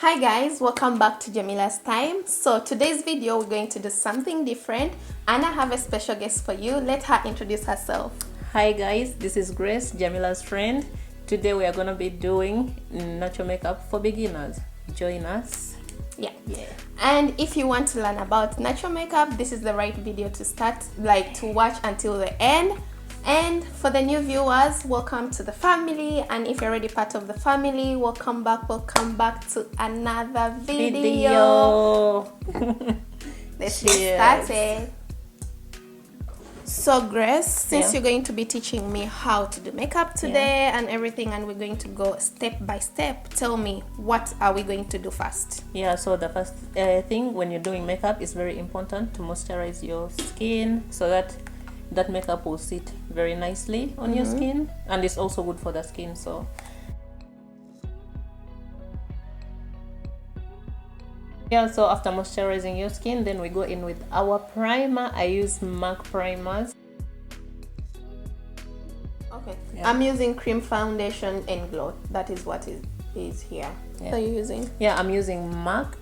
Hi guys, welcome back to Jamila's Time. So today's video we're going to do something different and I have a special guest for you. Let her introduce herself. Hi guys, this is Grace, Jamila's friend. Today we are going to be doing natural makeup for beginners. Join us. Yeah. And if you want to learn about natural makeup, this is the right video to start, to watch until the end. And for the new viewers, welcome to the family, and if you're already part of the family, welcome back to another video. Let's get started. So Grace, since you're going to be teaching me how to do makeup today and everything, and we're going to go step by step, tell me, what are we going to do first? So the first thing when you're doing makeup is very important to moisturize your skin so that makeup will sit very nicely on your skin, and it's also good for the skin. So so after moisturizing your skin, then we go in with our primer. I use MAC primers. Okay. I'm using cream foundation and glow. That is what is here. So you're using? I'm using MAC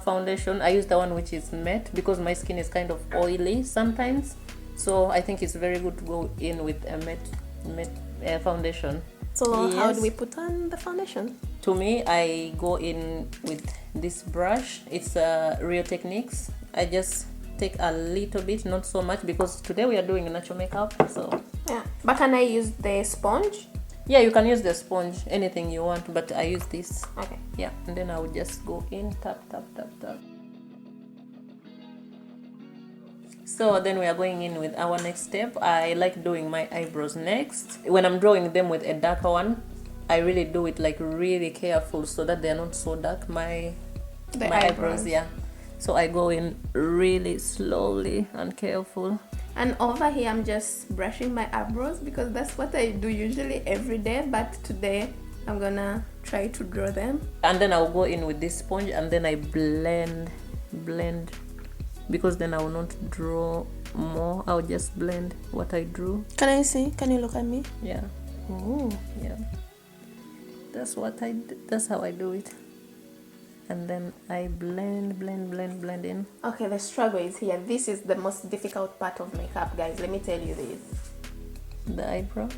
foundation. I use the one which is matte because my skin is kind of oily sometimes. So I think it's very good to go in with a matte foundation. So how do we put on the foundation? To me, I go in with this brush. It's Real Techniques. I just take a little bit, not so much, because today we are doing natural makeup. So but can I use the sponge? You can use the sponge, anything you want, but I use this. Okay. And then I will just go in, tap. So then we are going in with our next step. I like doing my eyebrows next. When I'm drawing them with a darker one, I really do it really careful so that they're not so dark, my eyebrows. So I go in really slowly and careful. And over here I'm just brushing my eyebrows because that's what I do usually every day, but today I'm gonna try to draw them. And then I'll go in with this sponge and then I blend, because then I will not draw more. I'll just blend what I drew. Can I see? Can you look at me? That's how I do it. And then I blend in. Okay, the struggle is here. This is the most difficult part of makeup, guys. Let me tell you this. The eyebrow?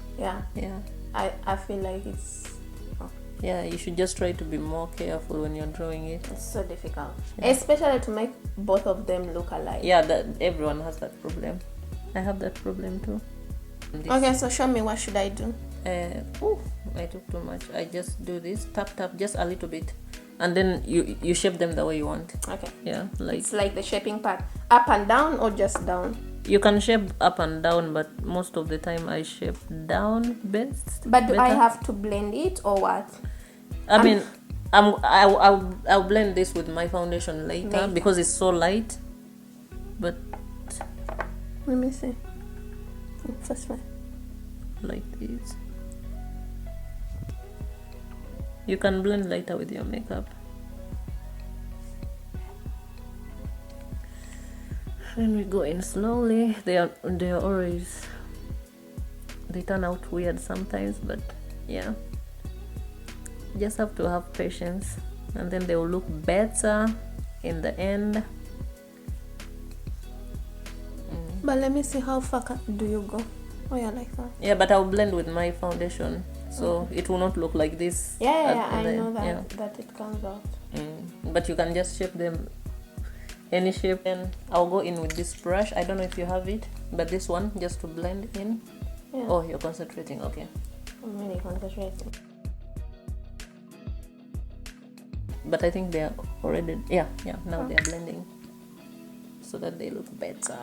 I feel like it's... you should just try to be more careful when you're drawing it. It's so difficult, especially to make both of them look alike. That everyone has that problem. I have that problem too. Okay, so show me, what should I do? I took too much. I just do this, tap just a little bit, and then you shape them the way you want. Okay. It's like the shaping part, up and down or just down? You can shape up and down, but most of the time I shape down best. But do I have to blend it or what? I'll blend this with my foundation later because it's so light. But let me see. First one. Like this. You can blend later with your makeup. Then we go in slowly. They turn out weird sometimes, but just have to have patience, and then they will look better in the end. But let me see, how far do you go? Like that. But I'll blend with my foundation, so it will not look like this. I know that it comes out. But you can just shape them any shape. And I'll go in with this brush. I don't know if you have it, but this one, just to blend in. Oh, you're concentrating. Okay. I'm really concentrating. But I think they are already now they are blending so that they look better.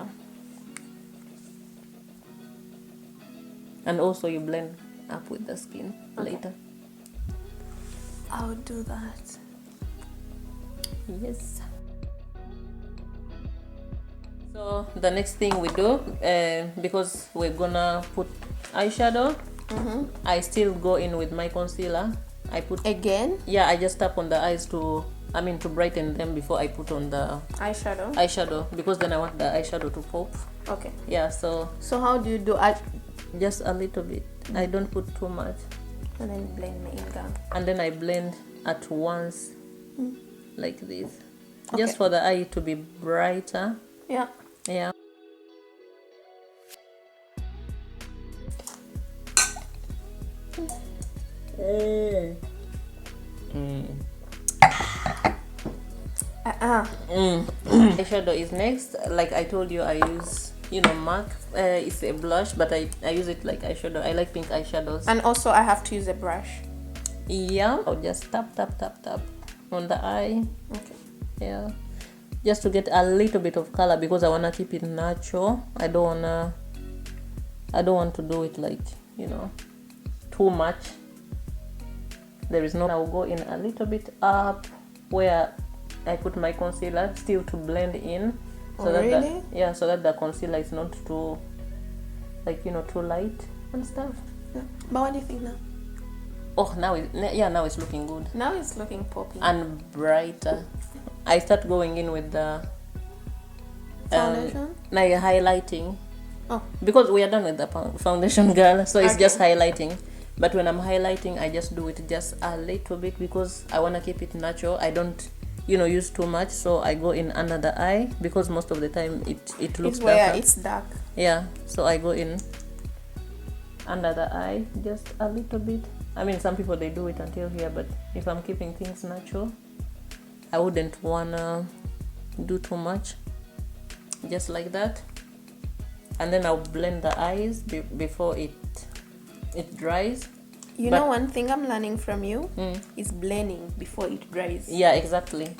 And also you blend up with the skin later. I'll do that. Yes. So the next thing we do, because we're gonna put eyeshadow, I still go in with my concealer. I put again. I just tap on the eyes to brighten them before I put on the eyeshadow, because then I want the eyeshadow to pop. Okay. So how do you do it? Just a little bit. I don't put too much. And then blend my ink down. And then I blend at once like this. Okay. Just for the eye to be brighter. Yeah. Yeah. Eyeshadow is next. Like I told you, I use, MAC. It's a blush, but I use it like eyeshadow. I like pink eyeshadows. And also I have to use a brush. Yeah, I'll just tap on the eye. Okay. Yeah, just to get a little bit of color because I wanna keep it natural. I don't want to do it like, too much. There is no. I'll go in a little bit up where I put my concealer still to blend in. So really? So that the concealer is not too, too light and stuff. Yeah. But what do you think now? Oh, now it's looking good. Now it's looking poppy. And brighter. I start going in with the foundation? Like highlighting. Oh. Because we are done with the foundation, girl. So it's Okay. just highlighting. But when I'm highlighting, I just do it just a little bit because I want to keep it natural. I don't, use too much. So I go in under the eye because most of the time it looks it's where darker. it's dark. Yeah. So I go in under the eye just a little bit. I mean, some people, they do it until here, but if I'm keeping things natural, I wouldn't wanna do too much. Just like that. And then I'll blend the eyes before it dries. You know, one thing I'm learning from you is blending before it dries. Yeah, exactly.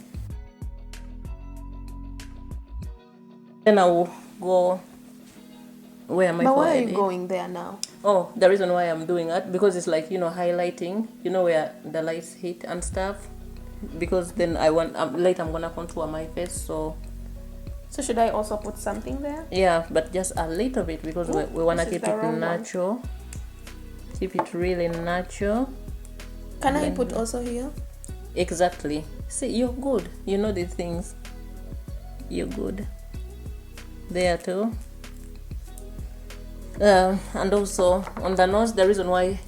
Then I will go. Where am I? But why are you going there now? Oh, the reason why I'm doing that, because it's like, highlighting, where the lights hit and stuff. Because then later I'm gonna contour my face, so should I also put something there? Yeah, but just a little bit because we wanna keep it natural. Keep it really natural. Can I put also here? Exactly. See, you're good. You know these things. You're good. There too. And also on the nose, the reason why,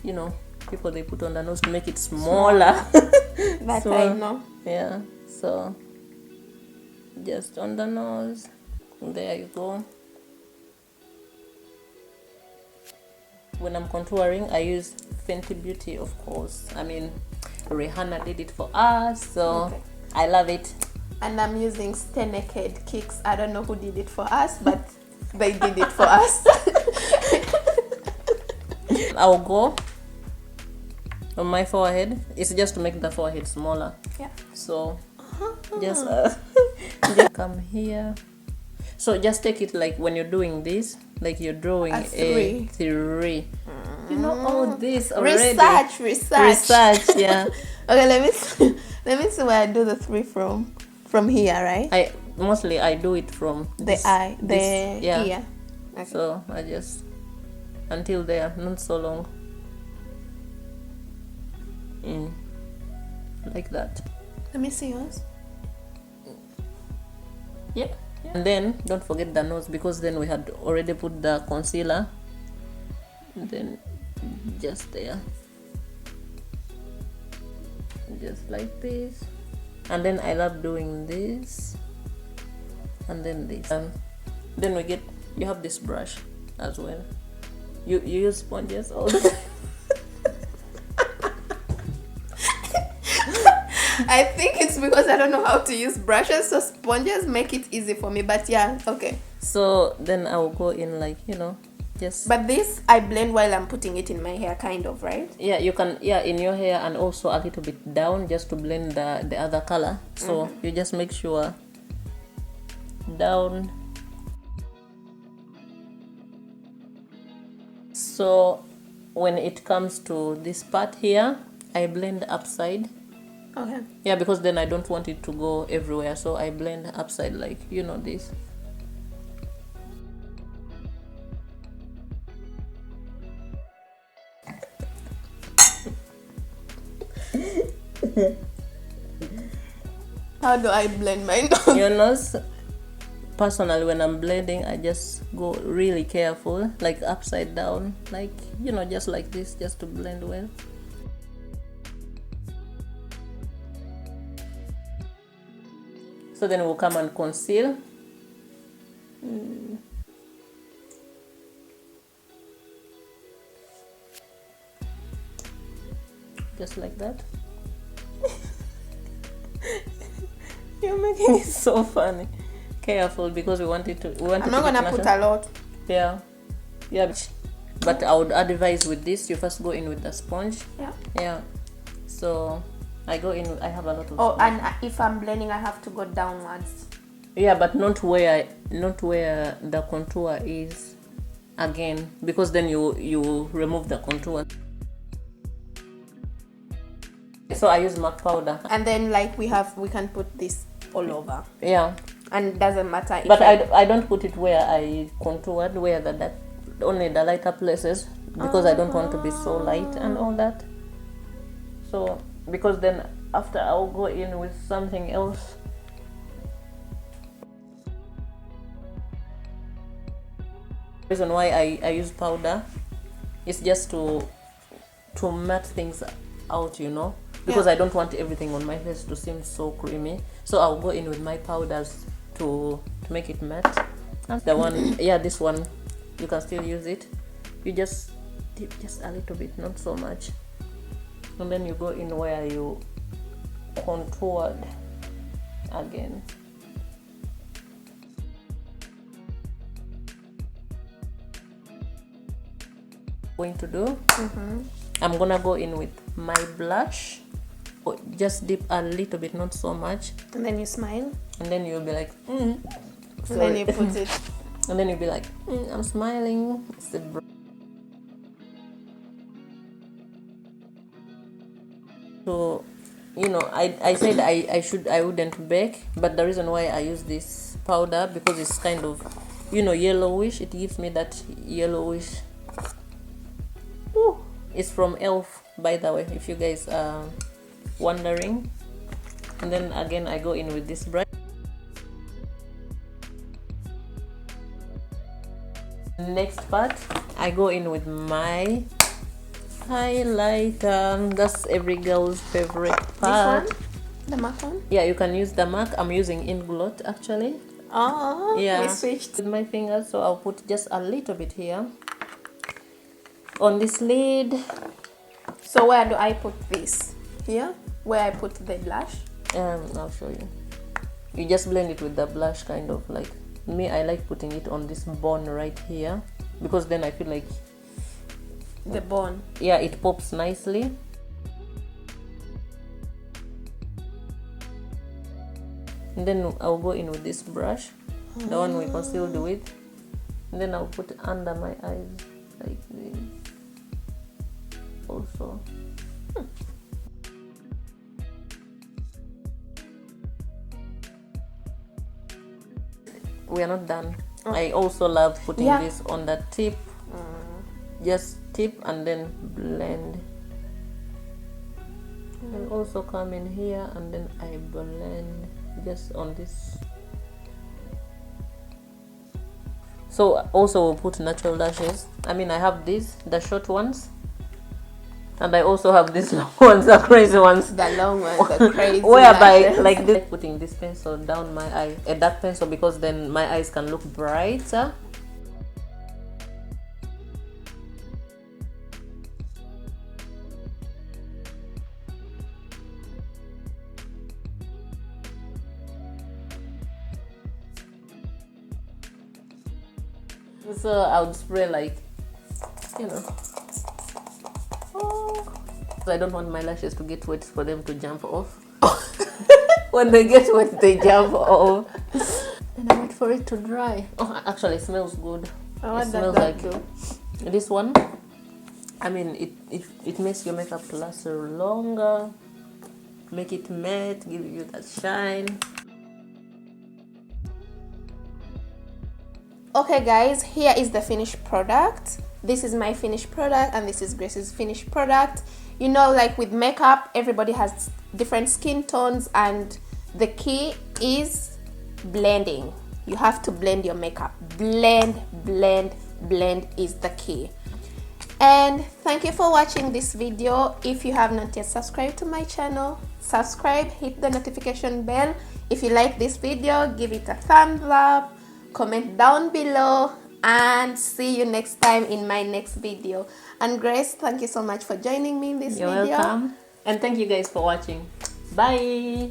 people, they put on the nose to make it smaller. That I know. Yeah, so just on the nose. There you go. When I'm contouring, I use Fenty Beauty, of course. I mean, Rihanna did it for us, so I love it. And I'm using Stay Naked Kicks. I don't know who did it for us, but they did it for us. I'll go on my forehead. It's just to make the forehead smaller. Yeah. So just come here. So just take it like when you're doing this, like you're drawing a 3. You know all this already. Research. Yeah. Okay, let me see where I do the 3 from here, right? I do it from the eye, ear. Okay. So I just until there, not so long. Like that. Let me see yours. Yeah. And then don't forget the nose, because then we had already put the concealer. And then just there. Just like this. And then I love doing this. And then this. Then you have this brush as well. You use sponges all the time. I think it's because I don't know how to use brushes, so sponges make it easy for me. But yeah, okay. So then I will go in like, just. But this I blend while I'm putting it in my hair, kind of, right? Yeah, you can. Yeah, in your hair and also a little bit down, just to blend the other color. So you just make sure down. So when it comes to this part here, I blend upside. Okay. Yeah, because then I don't want it to go everywhere, so I blend upside, like this. How do I blend my nose? Your nose. Personally, when I'm blending, I just go really careful, like upside down, like just like this, just to blend well. So then we'll come and conceal. Just like that. You're making it so funny. Careful, because we want it to. I'm not gonna put a lot. Yeah, yeah. But I would advise with this, you first go in with the sponge. Yeah. Yeah. So I go in. I have a lot of. Oh, sponge. and if I'm blending, I have to go downwards. Yeah, but not where the contour is. Again, because then you remove the contour. So I use MAC powder. And then like we can put this all over. Yeah. And it doesn't matter if But I don't put it where I contoured, where only the lighter places, because I don't want to be so light and all that. So because then after I'll go in with something else. The reason why I use powder is just to matte things out, you know, because I don't want everything on my face to seem so creamy. So I'll go in with my powders to make it matte. And the one, yeah, this one, you can still use it. You just dip just a little bit, not so much, and then you go in where you contoured again. Going to do, I'm gonna go in with my blush. Just dip a little bit, not so much, and then you smile, and then you'll be like and then you put it and then you'll be like I'm smiling. So you know, I said I wouldn't bake, but the reason why I use this powder, because it's kind of, you know, yellowish. It gives me that yellowish. Ooh, it's from Elf, by the way, if you guys are wondering. And then again I go in with this brush. Next part, I go in with my highlighter. That's every girl's favorite part. This one? The MAC one? Yeah, you can use the MAC. I'm using Inglot actually. Oh, yeah, we switched with my fingers, so I'll put just a little bit here on this lid. So where do I put this? Here? Where I put the blush? I'll show you. You just blend it with the blush, kind of like me. I like putting it on this bone right here, because then I feel like the bone, yeah, it pops nicely. And then I'll go in with this brush, the one we concealed with, and then I'll put it under my eyes like this also. We are not done. I also love putting this on the tip. Just tip and then blend. And also come in here and then I blend just on this. So also we'll put natural lashes. I mean, I have these, the short ones, and I also have these long ones, the crazy ones. The long ones, the crazy whereby lashes. like this, putting this pencil down my eye, a dark pencil, because then my eyes can look brighter. So I would spray like, you know. I don't want my lashes to get wet for them to jump off. When they get wet, they jump off. And I wait for it to dry. Oh, actually, it smells good. What it smells like this one. I mean, it makes your makeup to last longer, make it matte, give you that shine. Okay guys, here is the finished product. This is my finished product and this is Grace's finished product. You know, like with makeup, everybody has different skin tones, and the key is blending. You have to blend your makeup. Blend, blend, blend is the key. And thank you for watching this video. If you have not yet subscribed to my channel, subscribe, hit the notification bell. If you like this video, give it a thumbs up, comment down below, and see you next time in my next video. And Grace, thank you so much for joining me in this You're video. welcome. And thank you guys for watching. Bye.